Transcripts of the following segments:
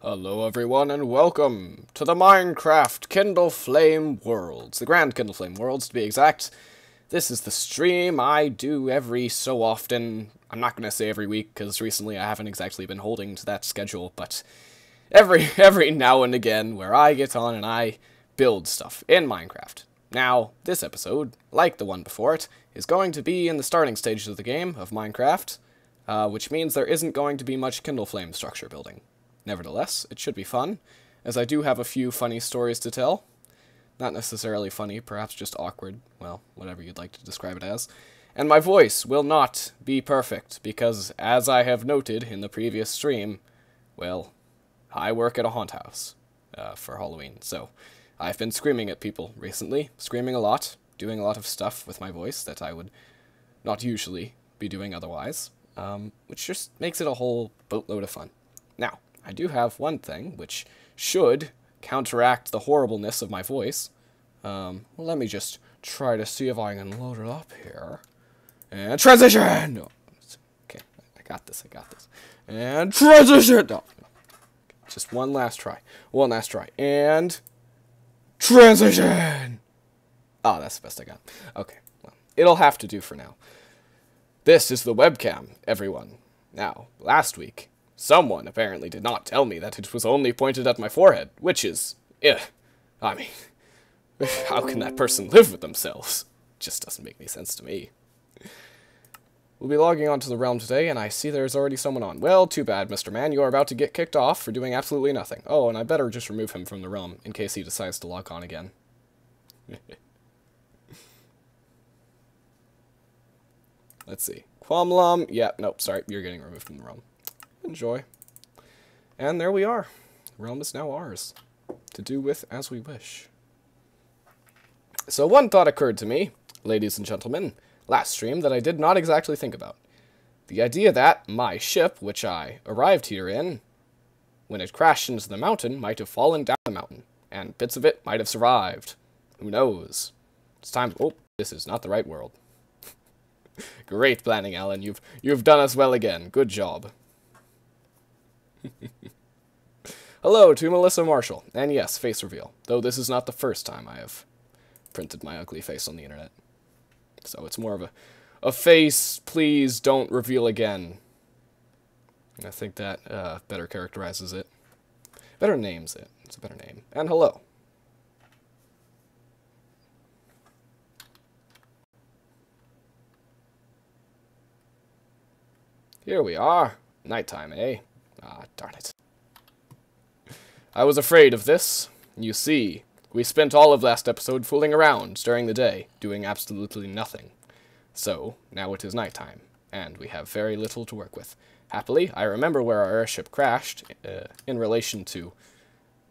Hello everyone and welcome to the Minecraft Kindleflame Worlds, the Grand Kindleflame Worlds to be exact. This is the stream I do every so often. I'm not going to say every week because recently I haven't exactly been holding to that schedule, but every now and again where I get on and I build stuff in Minecraft. Now, this episode, like the one before it, is going to be in the starting stages of the game of Minecraft, which means there isn't going to be much Kindleflame structure building. Nevertheless, it should be fun, as I do have a few funny stories to tell. Not necessarily funny, perhaps just awkward, well, whatever you'd like to describe it as. And my voice will not be perfect, because as I have noted in the previous stream, well, I work at a haunt house for Halloween, so I've been screaming at people recently, screaming a lot, doing a lot of stuff with my voice that I would not usually be doing otherwise, which just makes it a whole boatload of fun. Now, I do have one thing which should counteract the horribleness of my voice. Let me just try to see if I can load it up here. And transition! No. Okay, I got this. And transition! No. Just one last try. And transition! Oh, that's the best I got. Okay, well, it'll have to do for now. This is the webcam, everyone. Now, last week, someone apparently did not tell me that it was only pointed at my forehead, which is, I mean, how can that person live with themselves? Just doesn't make any sense to me. We'll be logging onto the realm today, and I see there's already someone on. Well, too bad, Mr. Man. You are about to get kicked off for doing absolutely nothing. Oh, and I better just remove him from the realm, in case he decides to log on again. Let's see. Quamlum. Yeah, nope, sorry. You're getting removed from the realm. Enjoy. And there we are. The realm is now ours, to do with as we wish. So one thought occurred to me, ladies and gentlemen, last stream that I did not exactly think about. The idea that my ship, which I arrived here in, when it crashed into the mountain, might have fallen down the mountain, and bits of it might have survived. Who knows? It's time to... Oh, this is not the right world. Great planning, Alan. You've done us well again. Good job. Hello to Melissa Marshall, and yes, face reveal, though this is not the first time I have printed my ugly face on the internet. So it's more of a face, please don't reveal again. And I think that better characterizes it. Better names it. It's a better name. And hello. Here we are. Nighttime, eh? Ah, darn it. I was afraid of this. You see, we spent all of last episode fooling around during the day, doing absolutely nothing. So, now it is nighttime, and we have very little to work with. Happily, I remember where our airship crashed, in relation to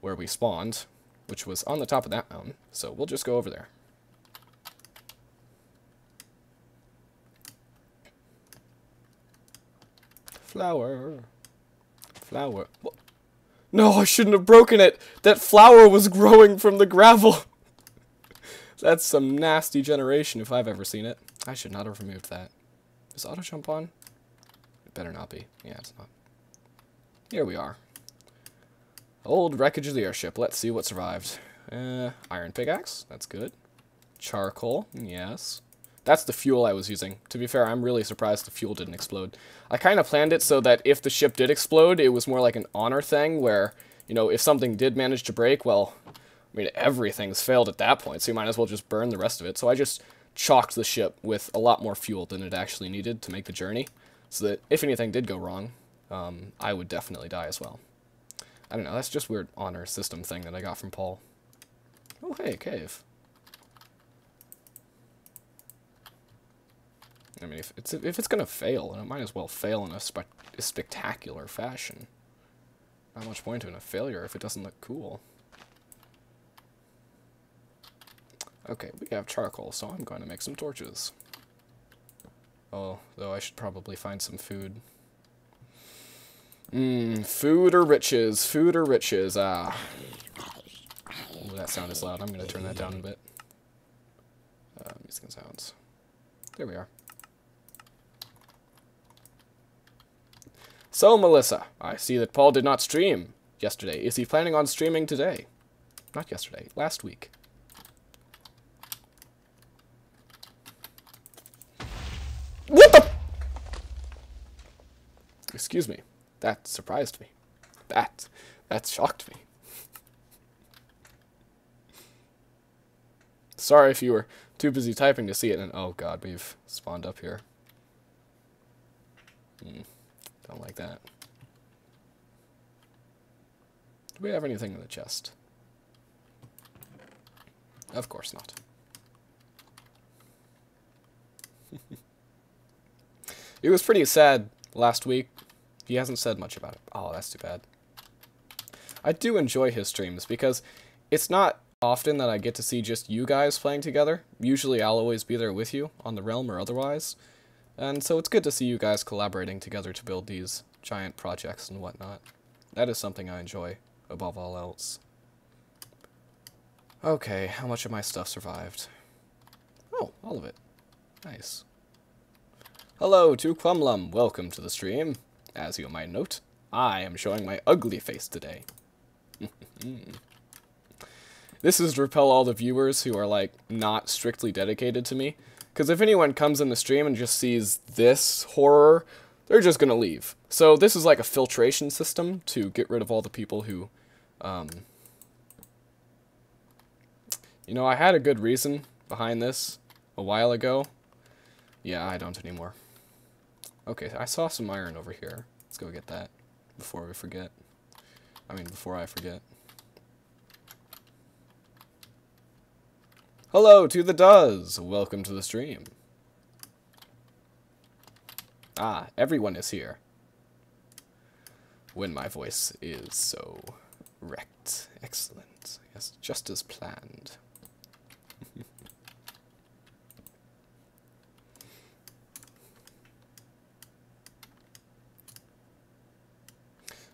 where we spawned, which was on the top of that mountain, so we'll just go over there. Flower. What? No, I shouldn't have broken it! That flower was growing from the gravel! That's some nasty generation if I've ever seen it. I should not have removed that. Is auto jump on? It better not be. Yeah, it's not. Here we are. Old wreckage of the airship. Let's see what survived. Iron pickaxe. That's good. Charcoal. Yes. That's the fuel I was using. To be fair, I'm really surprised the fuel didn't explode. I kind of planned it so that if the ship did explode, it was more like an honor thing where, you know, if something did manage to break, well, I mean, everything's failed at that point, so you might as well just burn the rest of it. So I just chocked the ship with a lot more fuel than it actually needed to make the journey, so that if anything did go wrong, I would definitely die as well. I don't know, that's just weird honor system thing that I got from Paul. Oh, hey, cave. I mean, if it's gonna fail, then it might as well fail in a spectacular fashion. Not much point in a failure if it doesn't look cool. Okay, we have charcoal, so I'm going to make some torches. Oh, though I should probably find some food. Food or riches, ah. Ooh, that sound is loud. I'm going to turn that down a bit. Music and sounds. There we are. So, Melissa, I see that Paul did not stream. yesterday. Is he planning on streaming today? Not yesterday, last week. What the? Excuse me. That surprised me. That shocked me. Sorry if you were too busy typing to see it, and oh god, we've spawned up here. Don't like that. Do we have anything in the chest? Of course not. It was pretty sad last week. He hasn't said much about it. Oh, that's too bad. I do enjoy his streams because it's not often that I get to see just you guys playing together. Usually I'll always be there with you, on the realm or otherwise. And so it's good to see you guys collaborating together to build these giant projects and whatnot. That is something I enjoy above all else. Okay, how much of my stuff survived? Oh, all of it. Nice. Hello to Quumlum, welcome to the stream. As you might note, I am showing my ugly face today. This is to repel all the viewers who are, like, not strictly dedicated to me. Because if anyone comes in the stream and just sees this horror, they're just gonna leave. So this is like a filtration system to get rid of all the people who, you know, I had a good reason behind this a while ago. Yeah, I don't anymore. Okay, I saw some iron over here. Let's go get that before we forget. I mean, before I forget. Hello to the Does! Welcome to the stream. Ah, everyone is here. When my voice is so wrecked. Excellent. Yes, just as planned.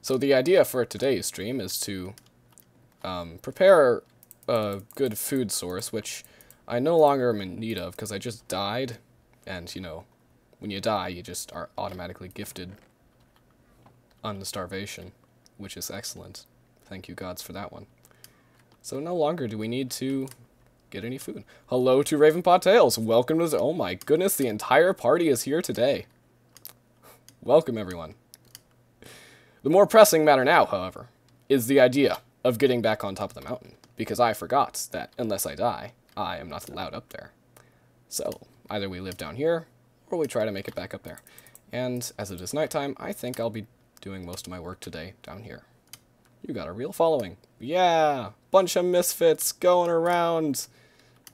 So the idea for today's stream is to prepare a good food source, which I no longer am in need of because I just died, and you know, when you die you just are automatically gifted unstarvation, which is excellent. Thank you gods for that one. So no longer do we need to get any food. Hello to Ravenpaw Tales, welcome to the— oh my goodness, the entire party is here today. Welcome everyone. The more pressing matter now, however, is the idea of getting back on top of the mountain, because I forgot that unless I die, I am not allowed up there. So, either we live down here, or we try to make it back up there. And as it is nighttime, I think I'll be doing most of my work today down here. You got a real following. Yeah! Bunch of misfits going around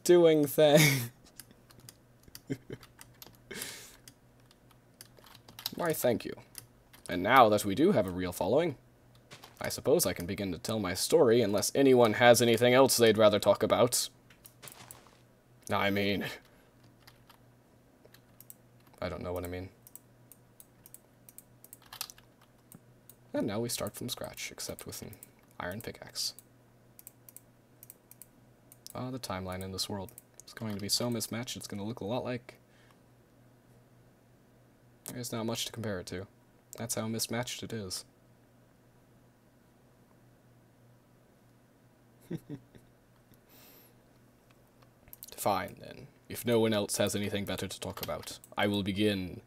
doing things. Why, thank you. And now that we do have a real following, I suppose I can begin to tell my story unless anyone has anything else they'd rather talk about. I mean, I don't know what I mean. And now we start from scratch, except with an iron pickaxe. Ah, the timeline in this world is going to be so mismatched, it's going to look a lot like... There's not much to compare it to. That's how mismatched it is. Fine, then. If no one else has anything better to talk about, I will begin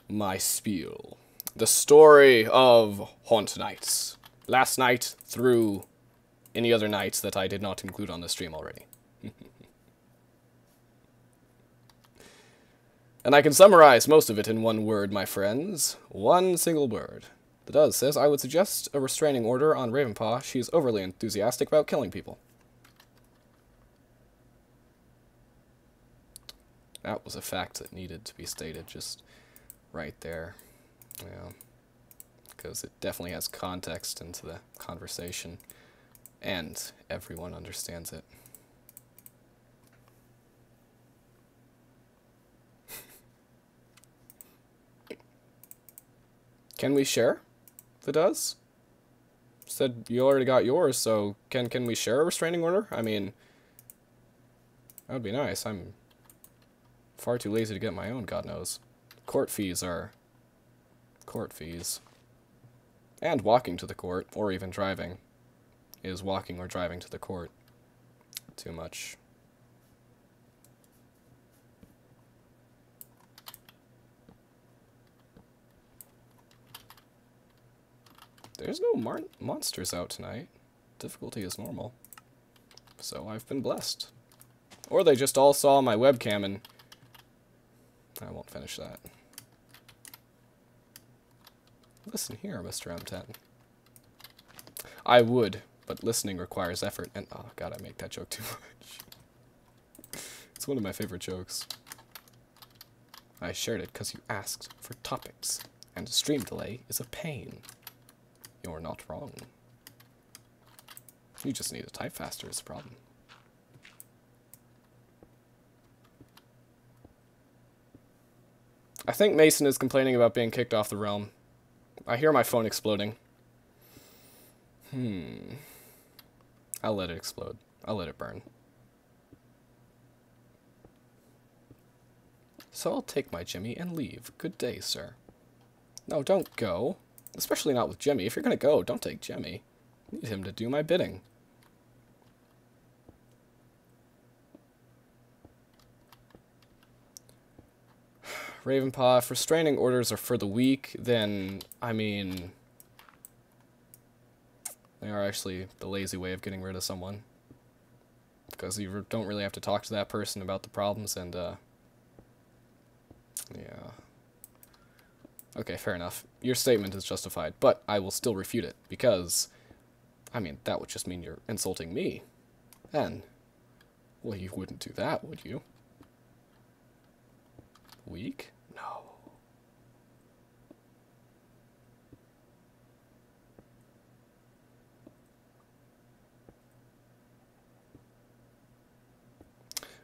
my spiel. The story of Haunt Nights. Last night through any other nights that I did not include on the stream already. And I can summarize most of it in one word, my friends. One single word. The Does says, I would suggest a restraining order on Ravenpaw. She's overly enthusiastic about killing people. That was a fact that needed to be stated just right there. Yeah. Because it definitely has context into the conversation. And everyone understands it. Can we share? The Does? Said you already got yours, so can we share a restraining order? I mean, that would be nice. I'm far too lazy to get my own, God knows. Court fees are court fees. And walking to the court, or even driving, is walking or driving to the court. Too much. There's no monsters out tonight. Difficulty is normal. So I've been blessed. Or they just all saw my webcam and... I won't finish that. Listen here, Mr. M10. I would, but listening requires effort, and oh god, I make that joke too much. It's one of my favorite jokes. I shared it because you asked for topics, and a stream delay is a pain. You're not wrong. You just need to type faster is the problem. I think Mason is complaining about being kicked off the realm. I hear my phone exploding. I'll let it explode. I'll let it burn. So I'll take my Jimmy and leave. Good day, sir. No, don't go. Especially not with Jimmy. If you're gonna go, don't take Jimmy. I need him to do my bidding. Ravenpaw, if restraining orders are for the weak, then, I mean... they are actually the lazy way of getting rid of someone. Because you don't really have to talk to that person about the problems, and, yeah. Okay, fair enough. Your statement is justified, but I will still refute it, because, I mean, that would just mean you're insulting me. And, well, you wouldn't do that, would you? Weak? No.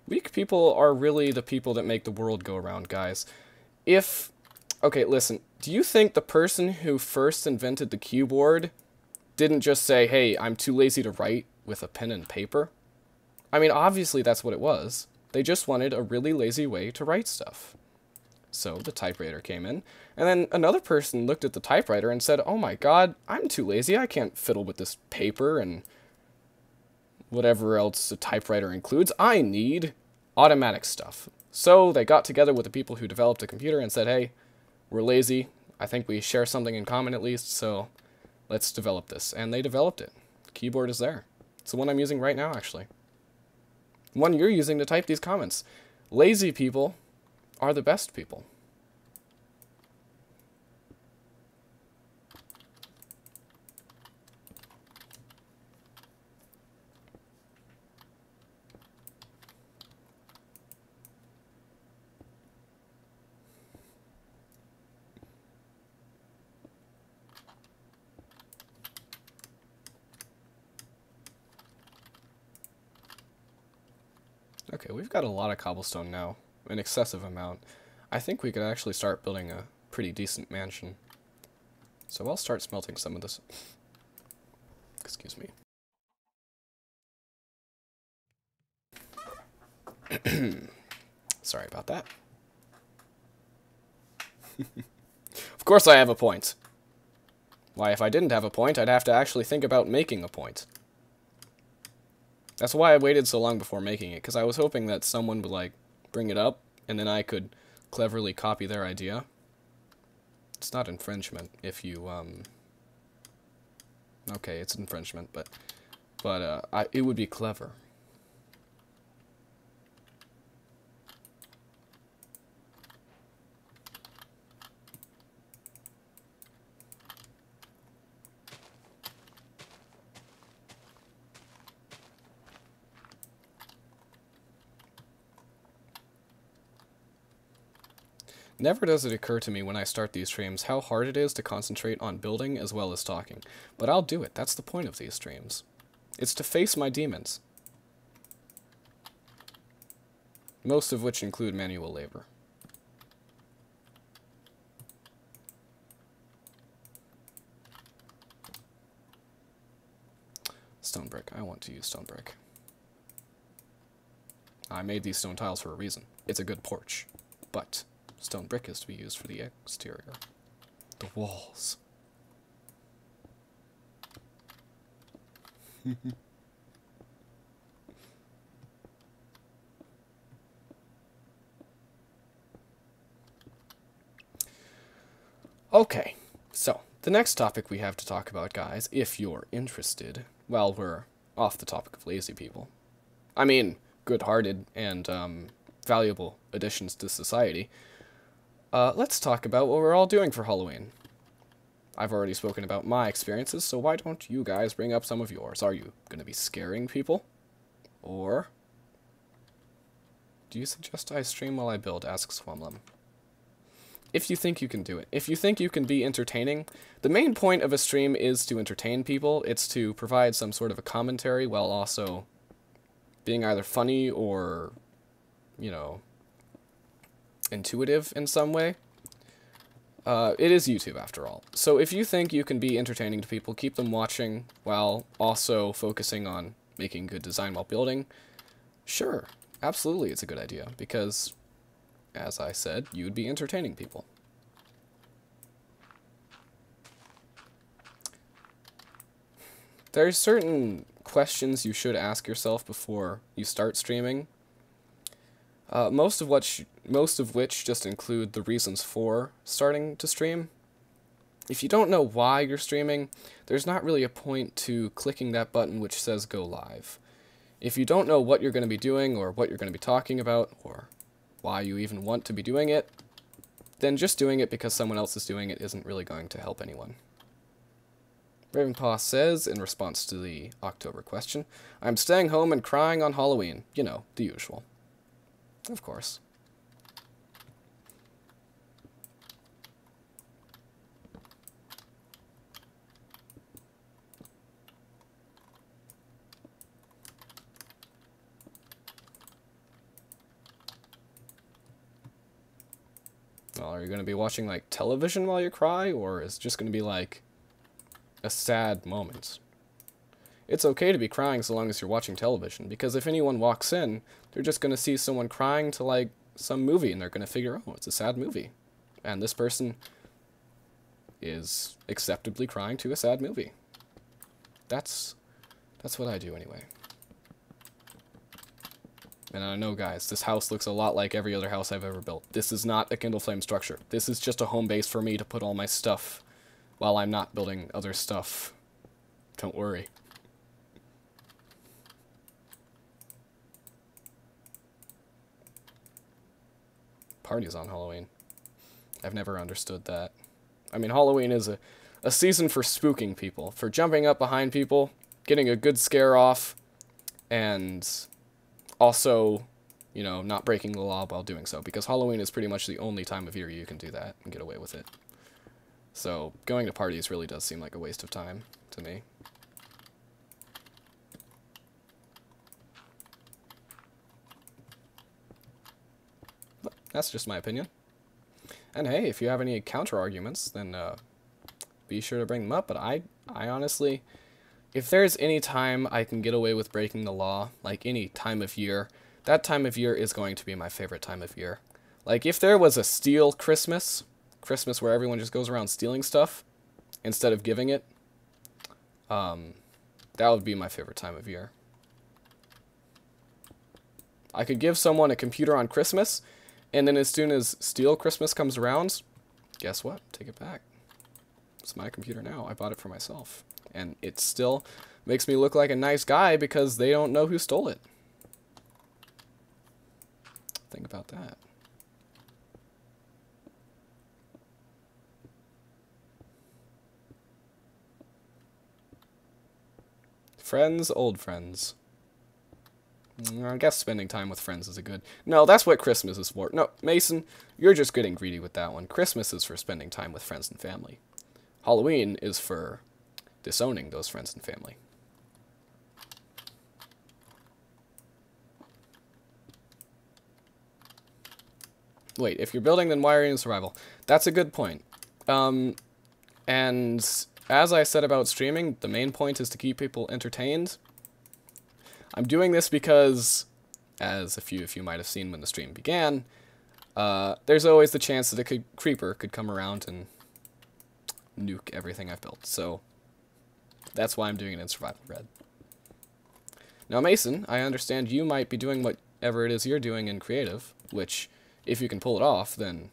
Weak people are really the people that make the world go around, guys. Okay, listen, do you think the person who first invented the keyboard didn't just say, hey, I'm too lazy to write with a pen and paper? I mean, obviously that's what it was. They just wanted a really lazy way to write stuff. So the typewriter came in, and then another person looked at the typewriter and said, oh my god, I'm too lazy, I can't fiddle with this paper and whatever else a typewriter includes. I need automatic stuff. So they got together with the people who developed a computer and said, hey, we're lazy, I think we share something in common at least, so let's develop this. And they developed it. The keyboard is there. It's the one I'm using right now, actually. The one you're using to type these comments. Lazy people are the best people. Okay, we've got a lot of cobblestone now, an excessive amount. I think we could actually start building a pretty decent mansion. So I'll start smelting some of this. Excuse me. Sorry about that. Of course I have a point. Why, if I didn't have a point, I'd have to actually think about making a point. That's why I waited so long before making it, because I was hoping that someone would, like, bring it up, and then I could cleverly copy their idea. It's not infringement if you, okay, it's infringement, but it would be clever. Never does it occur to me when I start these streams how hard it is to concentrate on building as well as talking. But I'll do it. That's the point of these streams. It's to face my demons. Most of which include manual labor. Stone brick. I want to use stone brick. I made these stone tiles for a reason. It's a good porch. But stone brick is to be used for the exterior. The walls. Okay, so the next topic we have to talk about, guys, if you're interested, well, we're off the topic of lazy people. I mean, good-hearted and valuable additions to society. Let's talk about what we're all doing for Halloween. I've already spoken about my experiences, so why don't you guys bring up some of yours? Are you going to be scaring people? Or do you suggest I stream while I build? Asks Swumlum. If you think you can do it. If you think you can be entertaining, the main point of a stream is to entertain people. It's to provide some sort of a commentary while also being either funny or, you know, intuitive in some way. It is YouTube, after all. So if you think you can be entertaining to people, keep them watching while also focusing on making good design while building. Sure, absolutely it's a good idea, because, as I said, you would be entertaining people. There's certain questions you should ask yourself before you start streaming. Most of which just include the reasons for starting to stream. If you don't know why you're streaming, there's not really a point to clicking that button which says go live. If you don't know what you're going to be doing or what you're going to be talking about or why you even want to be doing it, then just doing it because someone else is doing it isn't really going to help anyone. Ravenpaw says, in response to the October question, I'm staying home and crying on Halloween. You know, the usual. Of course. Well, are you going to be watching, like, television while you cry, or is it just going to be, like, a sad moment? It's okay to be crying so long as you're watching television, because if anyone walks in, they're just going to see someone crying to, like, some movie, and they're going to figure, oh, it's a sad movie. And this person is acceptably crying to a sad movie. That's what I do anyway. And I know, guys, this house looks a lot like every other house I've ever built. This is not a Kindleflame structure. This is just a home base for me to put all my stuff while I'm not building other stuff. Don't worry. Parties on Halloween. I've never understood that. I mean, Halloween is a season for spooking people, for jumping up behind people, getting a good scare off, and also, you know, not breaking the law while doing so, because Halloween is pretty much the only time of year you can do that and get away with it. So, going to parties really does seem like a waste of time to me. But that's just my opinion. And hey, if you have any counter-arguments, then be sure to bring them up, but I honestly, if there's any time I can get away with breaking the law, like any time of year, that time of year is going to be my favorite time of year. Like, if there was a steal Christmas where everyone just goes around stealing stuff instead of giving it, that would be my favorite time of year. I could give someone a computer on Christmas, and then as soon as Steal Christmas comes around, guess what? Take it back. It's my computer now. I bought it for myself. And it still makes me look like a nice guy because they don't know who stole it. Think about that. Friends, old friends. I guess spending time with friends is a good... No, that's what Christmas is for. No, Mason, you're just getting greedy with that one. Christmas is for spending time with friends and family. Halloween is for disowning those friends and family. Wait, if you're building, then why are you in survival? That's a good point. And as I said about streaming, the main point is to keep people entertained. I'm doing this because, as a few of you might have seen when the stream began, there's always the chance that a creeper could come around and nuke everything I've built. So that's why I'm doing it in survival red. Now, Mason, I understand you might be doing whatever it is you're doing in creative, which, if you can pull it off, then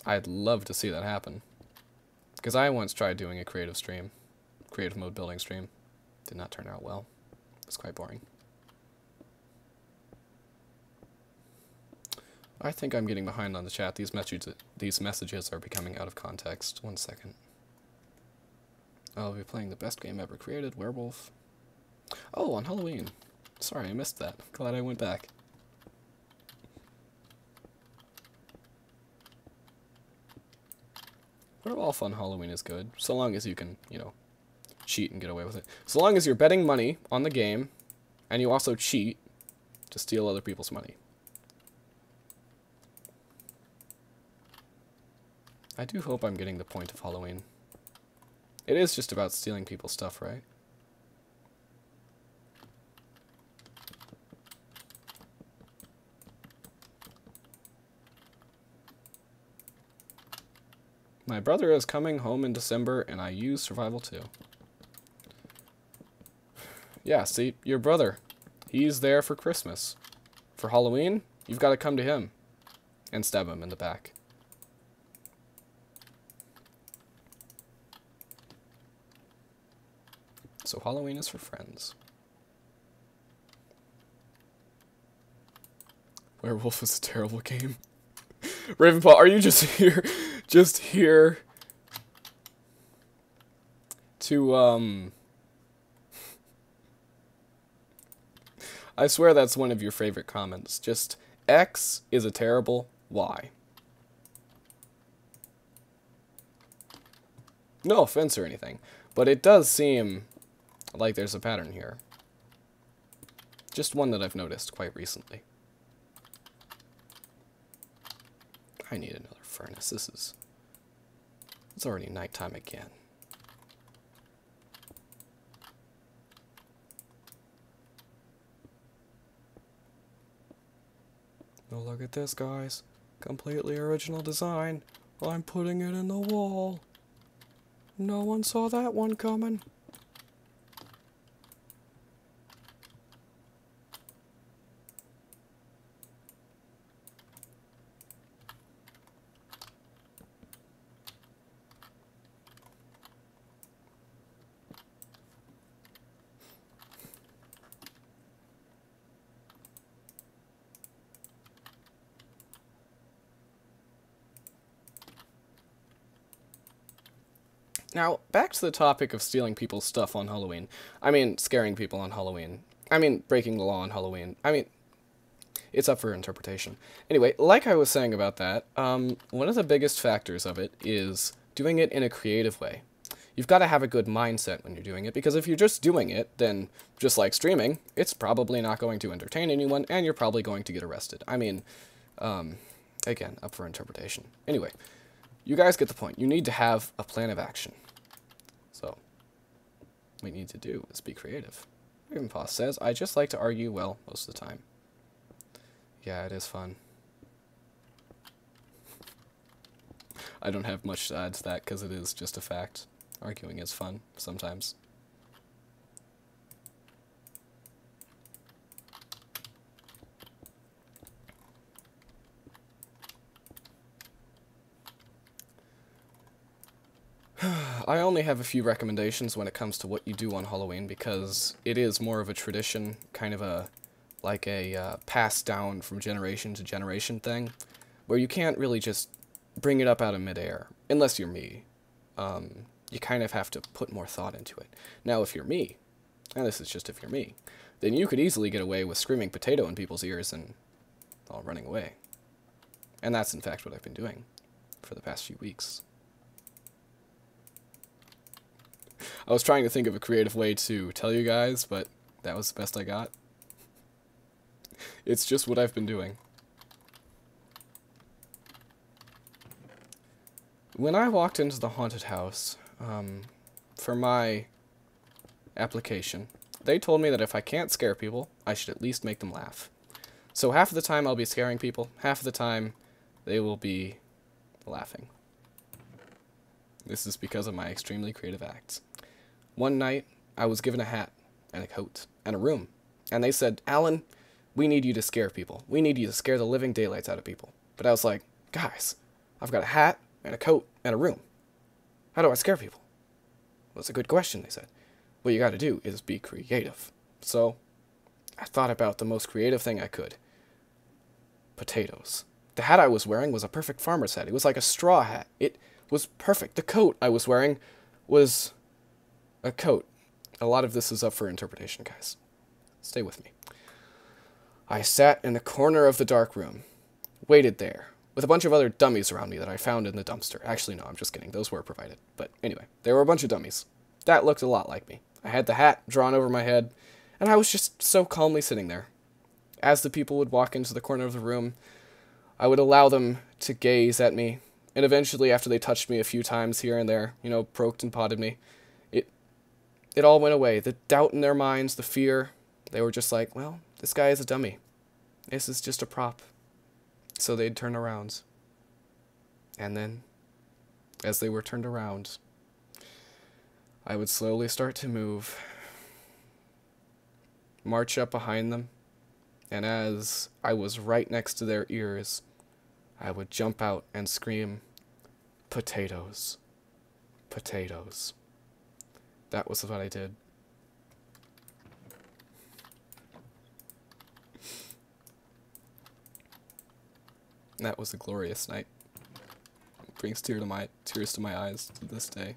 I'd love to see that happen. Because I once tried doing a creative mode building stream. Did not turn out well. It was quite boring. I think I'm getting behind on the chat. These messages are becoming out of context. 1 second. I'll be playing the best game ever created, Werewolf. Oh, on Halloween. Sorry, I missed that. Glad I went back. Werewolf on Halloween is good, so long as you can, you know, cheat and get away with it. So long as you're betting money on the game, and you also cheat to steal other people's money. I do hope I'm getting the point of Halloween. It is just about stealing people's stuff, right? My brother is coming home in December, and I use survival too. Yeah, see, your brother. He's there for Christmas. For Halloween, you've got to come to him and stab him in the back. So Halloween is for friends. Werewolf is a terrible game. Ravenpaw, are you just here to I swear that's one of your favorite comments. Just X is a terrible Y. No offense or anything, but it does seem like there's a pattern here. Just one that I've noticed quite recently. I need another furnace. It's already nighttime again. Oh, look at this, guys. Completely original design. I'm putting it in the wall. No one saw that one coming. Now, back to the topic of stealing people's stuff on Halloween. I mean, scaring people on Halloween. I mean, breaking the law on Halloween. I mean, it's up for interpretation. Anyway, like I was saying about that, one of the biggest factors of it is doing it in a creative way. You've got to have a good mindset when you're doing it, because if you're just doing it, then, just like streaming, it's probably not going to entertain anyone, and you're probably going to get arrested. I mean, again, up for interpretation. Anyway, you guys get the point. You need to have a plan of action. So, what you need to do is be creative. Ravenpaw says, I just like to argue well most of the time. Yeah, it is fun. I don't have much to add to that because it is just a fact. Arguing is fun sometimes. I only have a few recommendations when it comes to what you do on Halloween, because it is more of a tradition, kind of a passed down from generation to generation thing, where you can't really just bring it up out of midair, unless you're me. You kind of have to put more thought into it. Now, if you're me, and this is just if you're me, then you could easily get away with screaming potato in people's ears and all running away. And that's in fact what I've been doing for the past few weeks. I was trying to think of a creative way to tell you guys, but that was the best I got. It's just what I've been doing. When I walked into the haunted house, for my application, they told me that if I can't scare people, I should at least make them laugh. So half of the time I'll be scaring people, half of the time they will be laughing. This is because of my extremely creative acts. One night, I was given a hat, and a coat, and a room, And they said, Alan, we need you to scare people. We need you to scare the living daylights out of people. But I was like, guys, I've got a hat and a coat and a room. How do I scare people? Well, it's a good question, they said. What you got to do is be creative. So I thought about the most creative thing I could. Potatoes. The hat I was wearing was a perfect farmer's hat. It was like a straw hat. It was perfect. The coat I was wearing was a coat. A lot of this is up for interpretation, guys. Stay with me. I sat in a corner of the dark room, waited there, with a bunch of other dummies around me that I found in the dumpster. Actually, no, I'm just kidding. Those were provided. But anyway, there were a bunch of dummies. That looked a lot like me. I had the hat drawn over my head, and I was just so calmly sitting there. As the people would walk into the corner of the room, I would allow them to gaze at me, and eventually, after they touched me a few times here and there, you know, poked and potted me, it all went away. The doubt in their minds, the fear, they were just like, well, this guy is a dummy. This is just a prop. So they'd turn around. And then, as they were turned around, I would slowly start to move, march up behind them, and as I was right next to their ears, I would jump out and scream, potatoes, potatoes. That was what I did. That was a glorious night. It brings tears to my eyes to this day.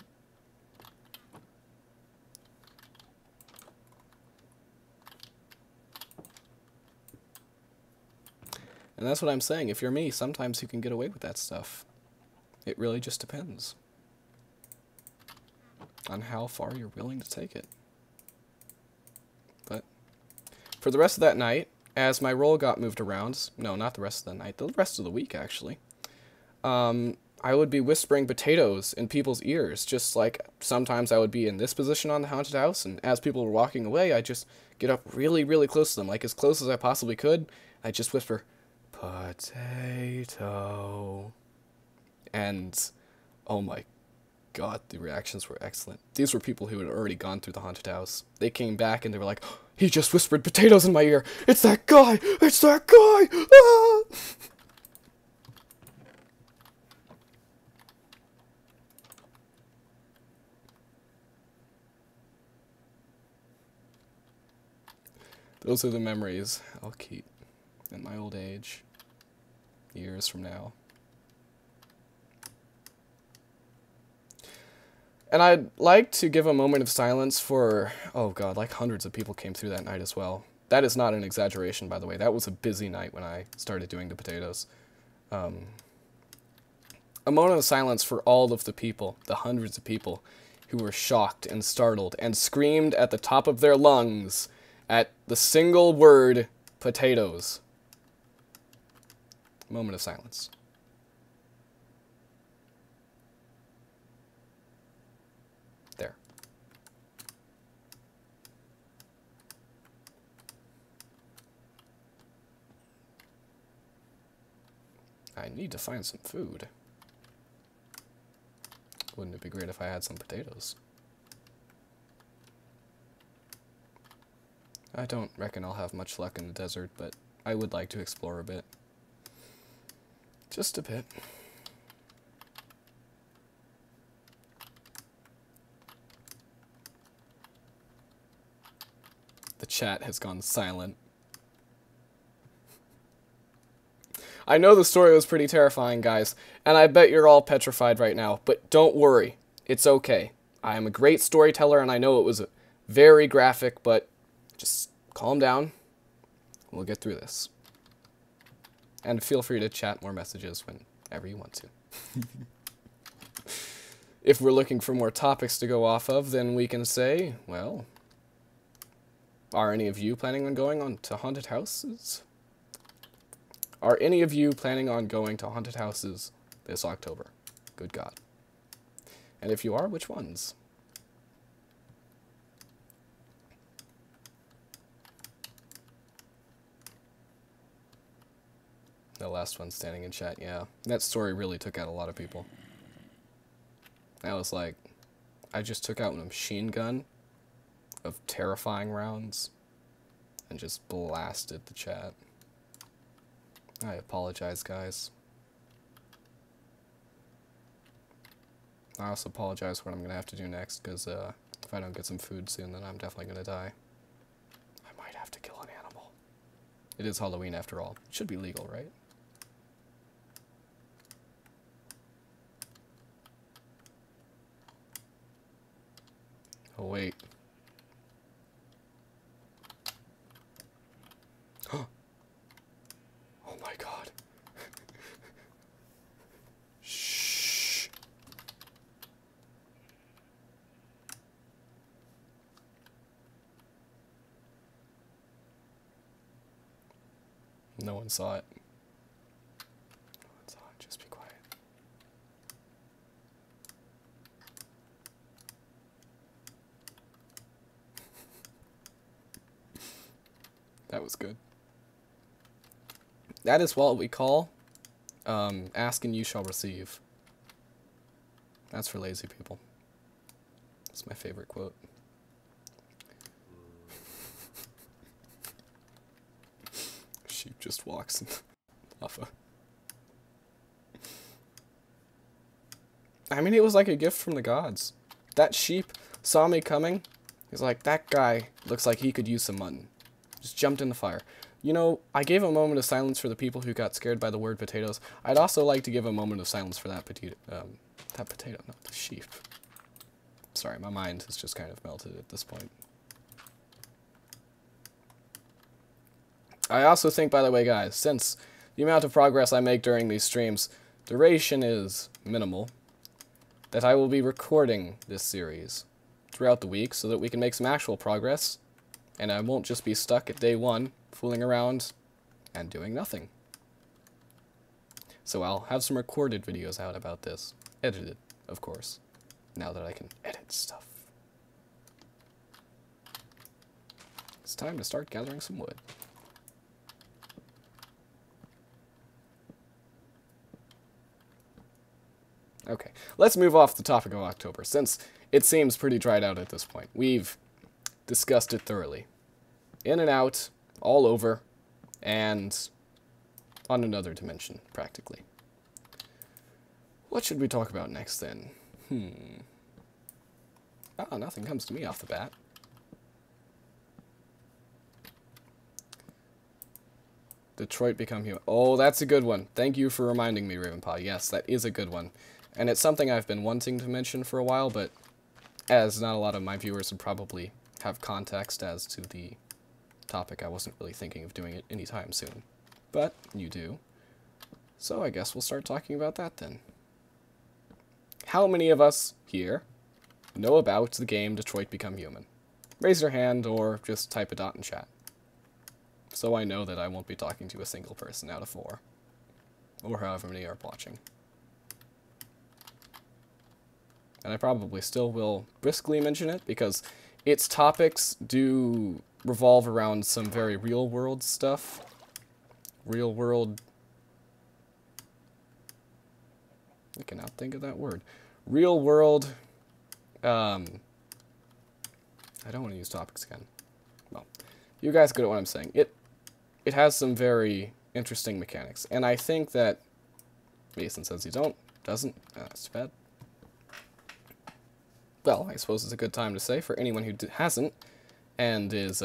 And that's what I'm saying. If you're me, sometimes you can get away with that stuff. It really just depends on how far you're willing to take it. But for the rest of that night, as my role got moved around, no, not the rest of the night, the rest of the week, actually, I would be whispering potatoes in people's ears, just like sometimes I would be in this position on the haunted house, and as people were walking away, I'd just get up really, really close to them, like as close as I possibly could. I'd just whisper, potato. And, oh my God, the reactions were excellent. These were people who had already gone through the haunted house. They came back and they were like, oh, he just whispered potatoes in my ear. It's that guy! It's that guy! Ah! Those are the memories I'll keep in my old age, years from now. And I'd like to give a moment of silence for, oh God, like hundreds of people came through that night as well. That is not an exaggeration, by the way. That was a busy night when I started doing the potatoes. A moment of silence for all of the people, the hundreds of people who were shocked and startled and screamed at the top of their lungs at the single word, potatoes. Moment of silence. There. I need to find some food. Wouldn't it be great if I had some potatoes? I don't reckon I'll have much luck in the desert, but I would like to explore a bit. Just a bit. The chat has gone silent. I know the story was pretty terrifying, guys, and I bet you're all petrified right now, but don't worry. It's okay. I am a great storyteller, and I know it was very graphic, but just calm down. We'll get through this. And feel free to chat more messages whenever you want to. If we're looking for more topics to go off of, then we can say, well, are any of you planning on going on to haunted houses? Are any of you planning on going to haunted houses this October? Good God. And if you are, which ones? The last one standing in chat, yeah. That story really took out a lot of people. That was like, I just took out a machine gun of terrifying rounds. and just blasted the chat. I apologize, guys. I also apologize for what I'm going to have to do next, because if I don't get some food soon, then I'm definitely going to die. I might have to kill an animal. It is Halloween after all. It should be legal, right? Oh, wait. Oh my god. Shh. No one saw it. No one saw it. Just be quiet. That was good. That is what we call ask and you shall receive. That's for lazy people. That's my favorite quote. Sheep just walks in lava. I mean, it was like a gift from the gods. That sheep saw me coming. He's like, that guy looks like he could use some mutton. Just jumped in the fire. You know, I gave a moment of silence for the people who got scared by the word potatoes. I'd also like to give a moment of silence for that potato, not the sheep. Sorry, my mind has just kind of melted at this point. I also think, by the way, guys, since the amount of progress I make during these streams, duration is minimal, that I will be recording this series throughout the week so that we can make some actual progress, and I won't just be stuck at day one, fooling around and doing nothing. So I'll have some recorded videos out about this. Edited, of course, now that I can edit stuff. It's time to start gathering some wood. Okay, let's move off the topic of October, since it seems pretty dried out at this point. We've discussed it thoroughly. In and out, all over, and on another dimension, practically. What should we talk about next, then? Ah, nothing comes to me off the bat. Detroit Become Human. Oh, that's a good one. Thank you for reminding me, Ravenpaw. Yes, that is a good one. And it's something I've been wanting to mention for a while, but as not a lot of my viewers would probably have context as to the topic, I wasn't really thinking of doing it anytime soon. But you do. So I guess we'll start talking about that then. How many of us here know about the game Detroit Become Human? Raise your hand or just type a dot in chat. So I know that I won't be talking to a single person out of 4. Or however many are watching. And I probably still will briskly mention it, because its topics do revolve around some very real-world stuff. Real-world... I cannot think of that word. Real-world... I don't want to use topics again. Well, you guys get what I'm saying. It has some very interesting mechanics. And I think that... Mason says he doesn't. That's too bad. Well, I suppose it's a good time to say, for anyone who hasn't, and is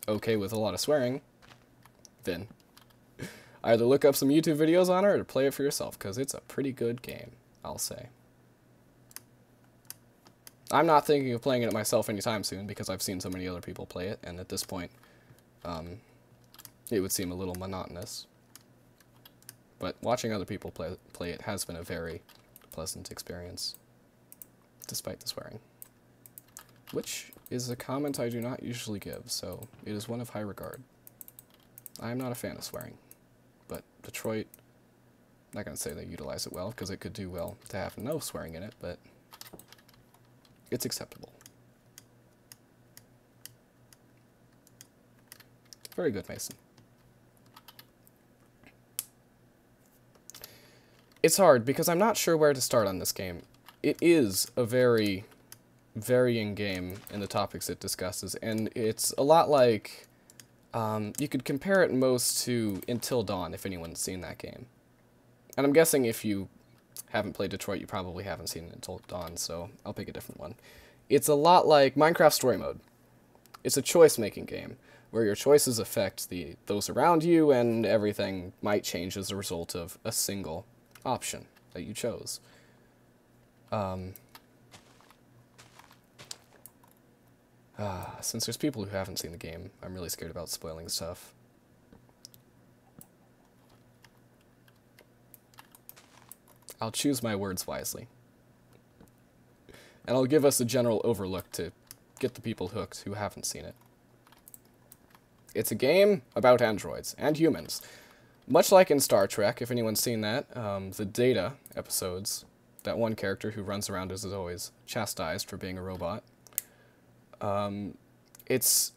okay with a lot of swearing, then either look up some YouTube videos on it or play it for yourself, because it's a pretty good game, I'll say. I'm not thinking of playing it myself anytime soon, because I've seen so many other people play it, and at this point, it would seem a little monotonous. But watching other people play it has been a very pleasant experience. Despite the swearing. Which is a comment I do not usually give, so it is one of high regard. I am not a fan of swearing, but Detroit, I'm not going to say they utilize it well, because it could do well to have no swearing in it, but it's acceptable. Very good, Mason. It's hard, because I'm not sure where to start on this game. It is a very varying game in the topics it discusses, and it's a lot like, you could compare it most to Until Dawn, if anyone's seen that game. And I'm guessing if you haven't played Detroit, you probably haven't seen Until Dawn, so I'll pick a different one. It's a lot like Minecraft Story Mode. It's a choice-making game, where your choices affect those around you, and everything might change as a result of a single option that you chose. Since there's people who haven't seen the game, I'm really scared about spoiling stuff. I'll choose my words wisely. And I'll give us a general overlook to get the people hooked who haven't seen it. It's a game about androids and humans. Much like in Star Trek, if anyone's seen that, the Data episodes, that one character who runs around is always chastised for being a robot. It's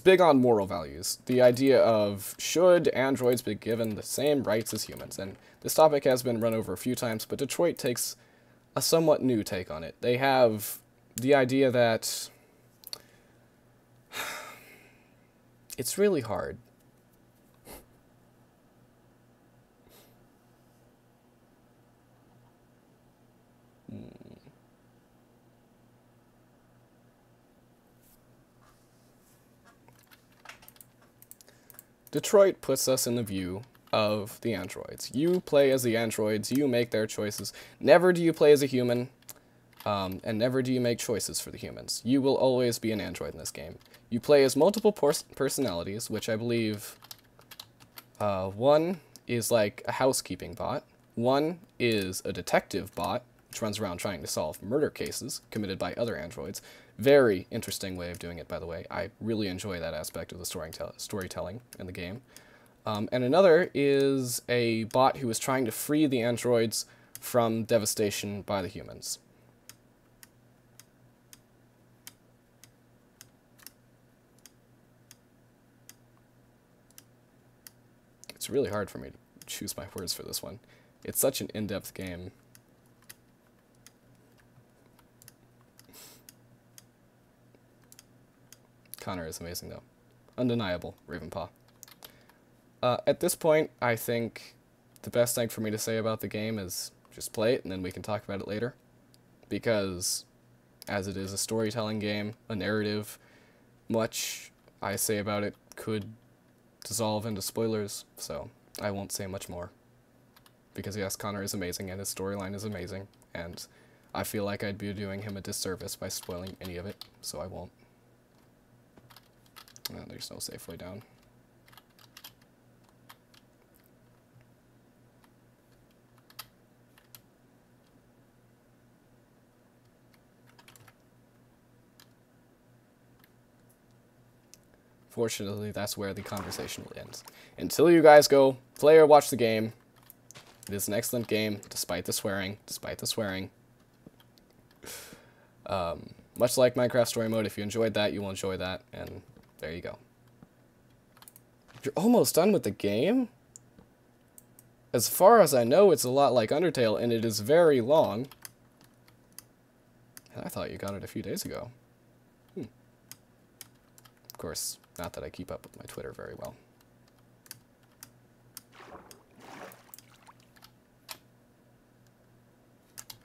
big on moral values. The idea of, should androids be given the same rights as humans? And this topic has been run over a few times, but Detroit takes a somewhat new take on it. They have the idea that it's really hard. Detroit puts us in the view of the androids. You play as the androids, you make their choices. Never do you play as a human, and never do you make choices for the humans. You will always be an android in this game. You play as multiple personalities, which I believe one is like a housekeeping bot, one is a detective bot, which runs around trying to solve murder cases committed by other androids. Very interesting way of doing it, by the way. I really enjoy that aspect of the storytelling in the game. And another is a bot who is trying to free the androids from devastation by the humans. It's really hard for me to choose my words for this one. It's such an in-depth game. Connor is amazing, though. Undeniable, Ravenpaw. At this point, I think the best thing for me to say about the game is just play it, and then we can talk about it later. Because, as it is a storytelling game, a narrative, much I say about it could dissolve into spoilers, so I won't say much more. Because yes, Connor is amazing, and his storyline is amazing, and I feel like I'd be doing him a disservice by spoiling any of it, so I won't. There's no safe way down. Fortunately, that's where the conversation will end. Until you guys go play or watch the game, it is an excellent game, despite the swearing, much like Minecraft Story Mode, if you enjoyed that, you will enjoy that, and there you go. You're almost done with the game? As far as I know, it's a lot like Undertale, and it is very long. And I thought you got it a few days ago. Of course, not that I keep up with my Twitter very well.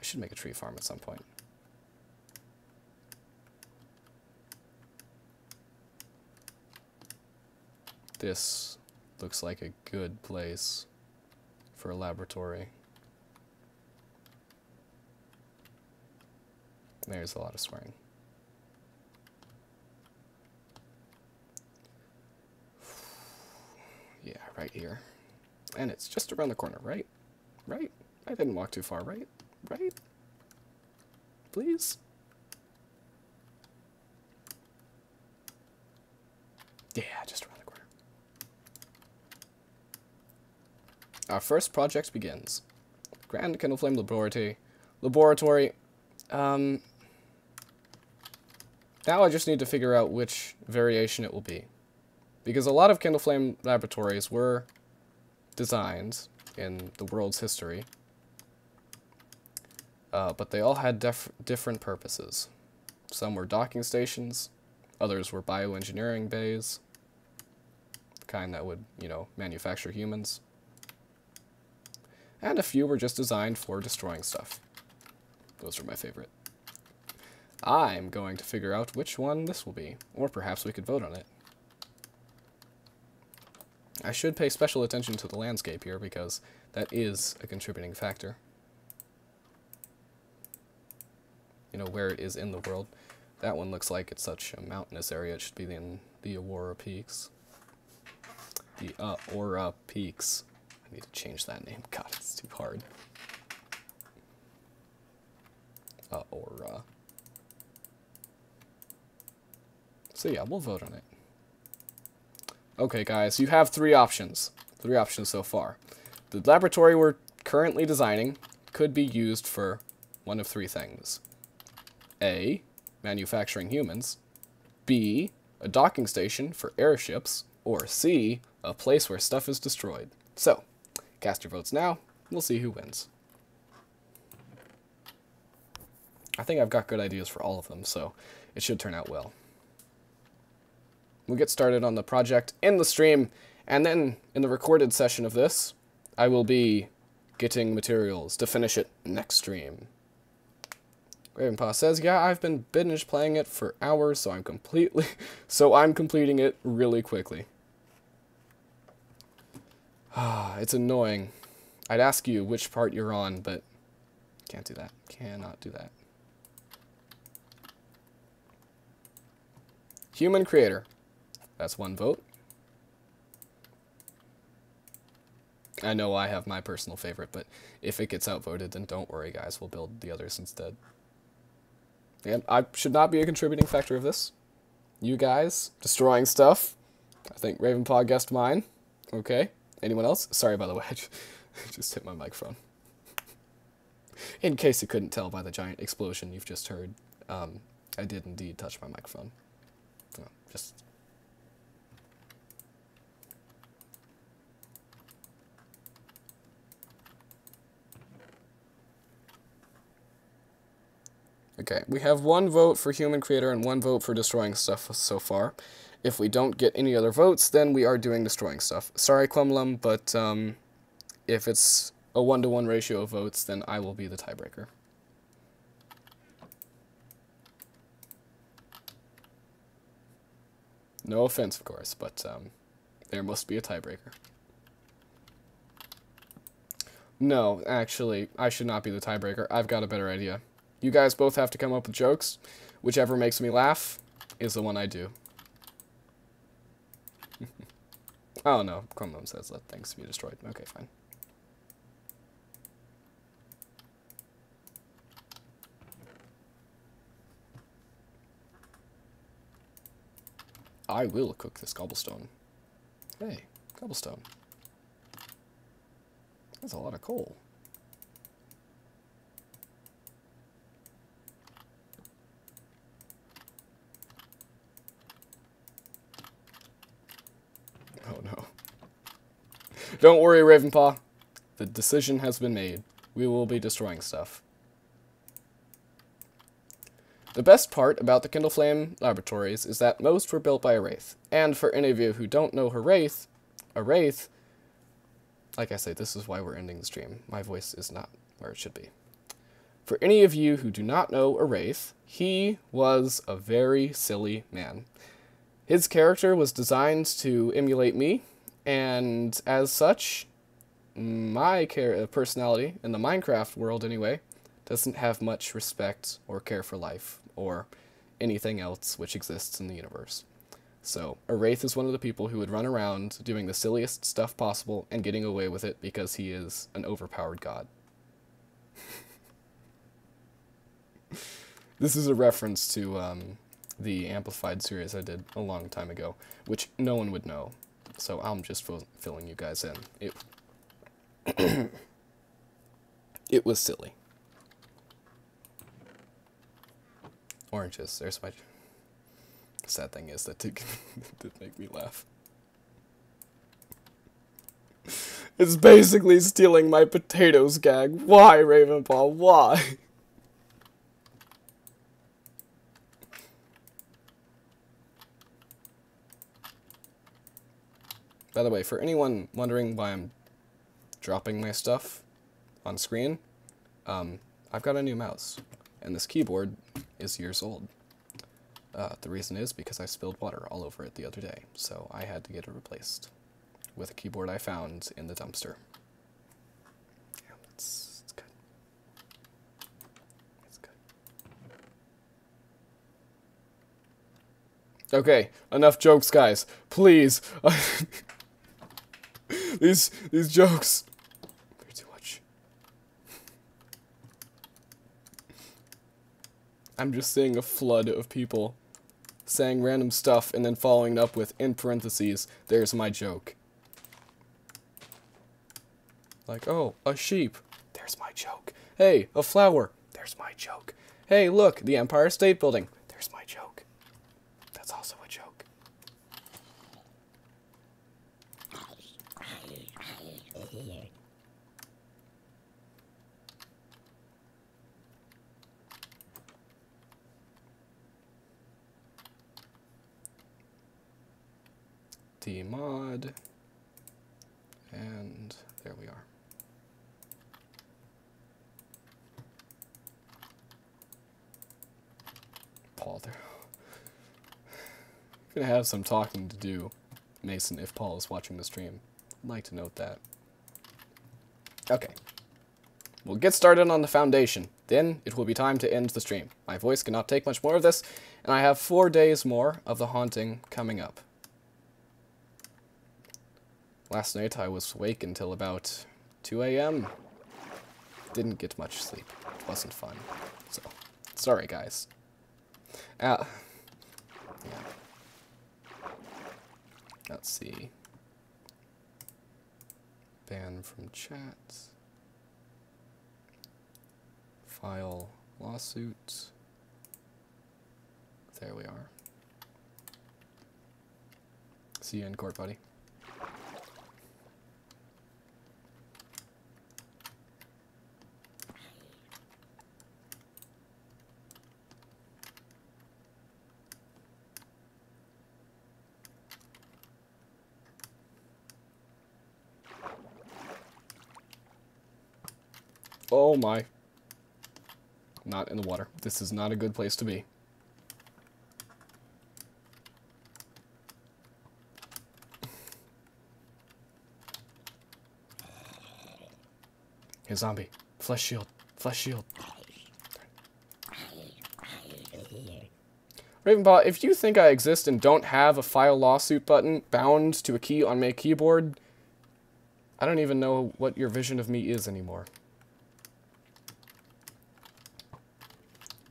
I should make a tree farm at some point. This looks like a good place for a laboratory. There's a lot of swearing. Yeah, right here. And it's just around the corner, right? Right? I didn't walk too far, right? Right? Please? Yeah, just around the corner. Our first project begins. Grand Kindleflame Laboratory. Now I just need to figure out which variation it will be. Because a lot of Kindleflame laboratories were designed in the world's history but they all had different purposes. Some were docking stations, others were bioengineering bays, the kind that would, you know, manufacture humans. And a few were just designed for destroying stuff. Those are my favorite. I'm going to figure out which one this will be, or perhaps we could vote on it. I should pay special attention to the landscape here, because that is a contributing factor. You know, where it is in the world. That one looks like it's such a mountainous area. It should be in the Aurora Peaks. The Aurora Peaks. I need to change that name. God, it's too hard. Aurora. So yeah, we'll vote on it. Okay, guys, you have three options. Three options so far. The laboratory we're currently designing could be used for one of three things. A, manufacturing humans. B, a docking station for airships. Or C, a place where stuff is destroyed. So, cast your votes now. We'll see who wins. I think I've got good ideas for all of them, so it should turn out well. We'll get started on the project in the stream, and then in the recorded session of this, I will be getting materials to finish it next stream. Ravenpaw says, yeah, I've been binge playing it for hours, so I'm completing it really quickly. It's annoying. I'd ask you which part you're on, but can't do that. Cannot do that. Human creator. That's one vote. I know I have my personal favorite, but if it gets outvoted, then don't worry, guys. We'll build the others instead. And I should not be a contributing factor of this. You guys destroying stuff. I think Ravenpaw guessed mine. Okay. Anyone else? Sorry, by the way. I just hit my microphone. In case you couldn't tell by the giant explosion you've just heard, I did indeed touch my microphone. So, just... Okay, we have one vote for human creator and one vote for destroying stuff so far. If we don't get any other votes, then we are doing destroying stuff. Sorry, Clumlum, but if it's a 1-to-1 ratio of votes, then I will be the tiebreaker. No offense, of course, but there must be a tiebreaker. No, actually, I should not be the tiebreaker. I've got a better idea. You guys both have to come up with jokes. Whichever makes me laugh is the one I do. Oh no, Chromome says let things be destroyed. Okay, fine. I will cook this cobblestone. Hey, cobblestone. That's a lot of coal. Oh no. Don't worry, Ravenpaw. The decision has been made. We will be destroying stuff. The best part about the Kindleflame laboratories is that most were built by a wraith. And for any of you who don't know a wraith, like I say, this is why we're ending the stream. My voice is not where it should be. For any of you who do not know a wraith, he was a very silly man. His character was designed to emulate me, and as such, my personality, in the Minecraft world anyway, doesn't have much respect or care for life, or anything else which exists in the universe. So, a wraith is one of the people who would run around doing the silliest stuff possible and getting away with it because he is an overpowered god. This is a reference to the Amplified series I did a long time ago, which no one would know. So I'm just filling you guys in. It was silly. Oranges, there's my... Sad thing is that did make me laugh. It's basically stealing my potatoes gag. Why, Ravenpaw? Why? By the way, for anyone wondering why I'm dropping my stuff on screen, I've got a new mouse, and this keyboard is years old. The reason is because I spilled water all over it the other day, so I had to get it replaced with a keyboard I found in the dumpster. Yeah, it's good. It's good. Okay, enough jokes, guys. Please. These jokes. They're too much. I'm just seeing a flood of people saying random stuff and then following it up with, in parentheses, there's my joke. Like, oh, a sheep. There's my joke. Hey, a flower. There's my joke. Hey, look, the Empire State Building. There's my joke. That's also a joke. Mod, and there we are. Paul, there. Gonna have some talking to do, Mason, if Paul is watching the stream. I'd like to note that. Okay. We'll get started on the foundation. Then it will be time to end the stream. My voice cannot take much more of this, and I have 4 days more of the haunting coming up. Last night I was awake until about 2 a.m. Didn't get much sleep. It wasn't fun. So, sorry guys. Yeah. Let's see. Ban from chat. File lawsuit. There we are. See you in court, buddy. Oh my. Not in the water. This is not a good place to be. Hey, zombie. Flesh shield. Flesh shield. Ravenpaw, if you think I exist and don't have a file lawsuit button bound to a key on my keyboard, I don't even know what your vision of me is anymore.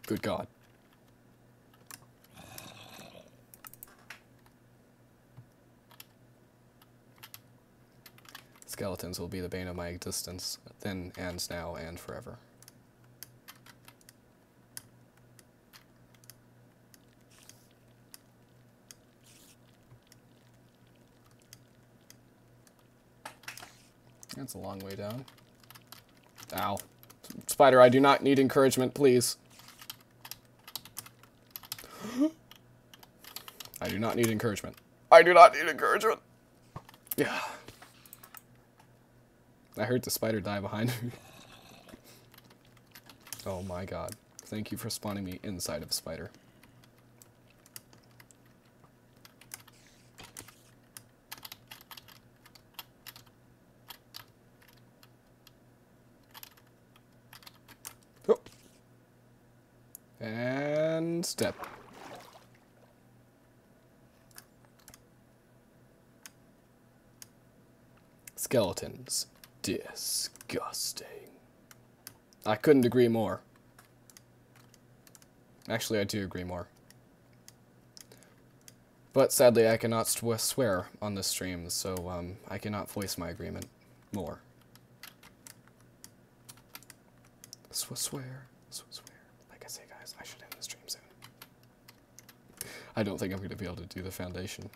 Good God. Skeletons will be the bane of my existence, then and now and forever. That's a long way down. Ow. Spider, I do not need encouragement, please. I do not need encouragement. I do not need encouragement. Yeah. I heard the spider die behind me. Oh my God. Thank you for spawning me inside of a spider. Oh. And step. Skeletons. Disgusting. I couldn't agree more. Actually, I do agree more. But sadly, I cannot swear on this stream, so I cannot voice my agreement more. Swear. Like I say, guys, I should end the stream soon. I don't think I'm going to be able to do the foundation.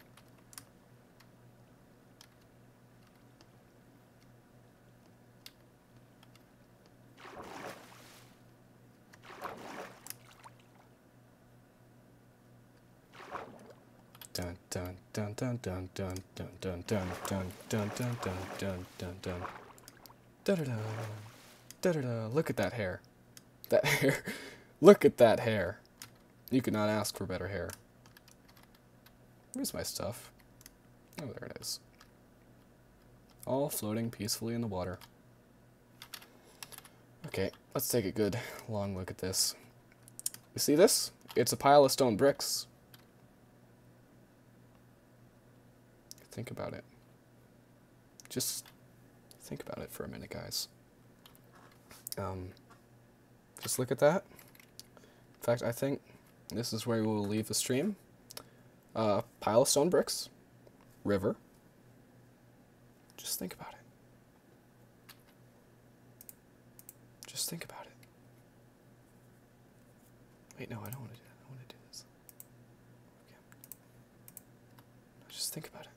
Dun dun dun dun dun dun dun dun dun dun dun dun dun dun dun dun. Da da da. Da da da. Look at that hair. That hair. Look at that hair. You could not ask for better hair. Where's my stuff? Oh, there it is. All floating peacefully in the water. Okay, let's take a good long look at this. You see this? It's a pile of stone bricks. Think about it. Just think about it for a minute, guys. Just look at that. In fact, I think this is where we will leave the stream. Pile of stone bricks. River. Just think about it. Just think about it. Wait, no, I don't want to do that. I want to do this. Okay. Just think about it.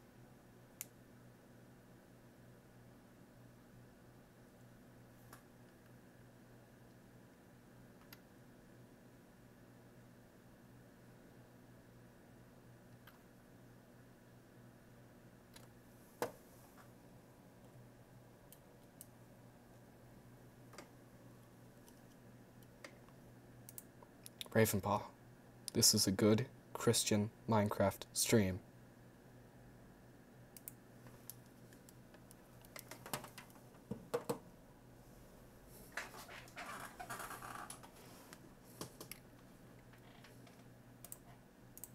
Ravenpaw, this is a good Christian Minecraft stream.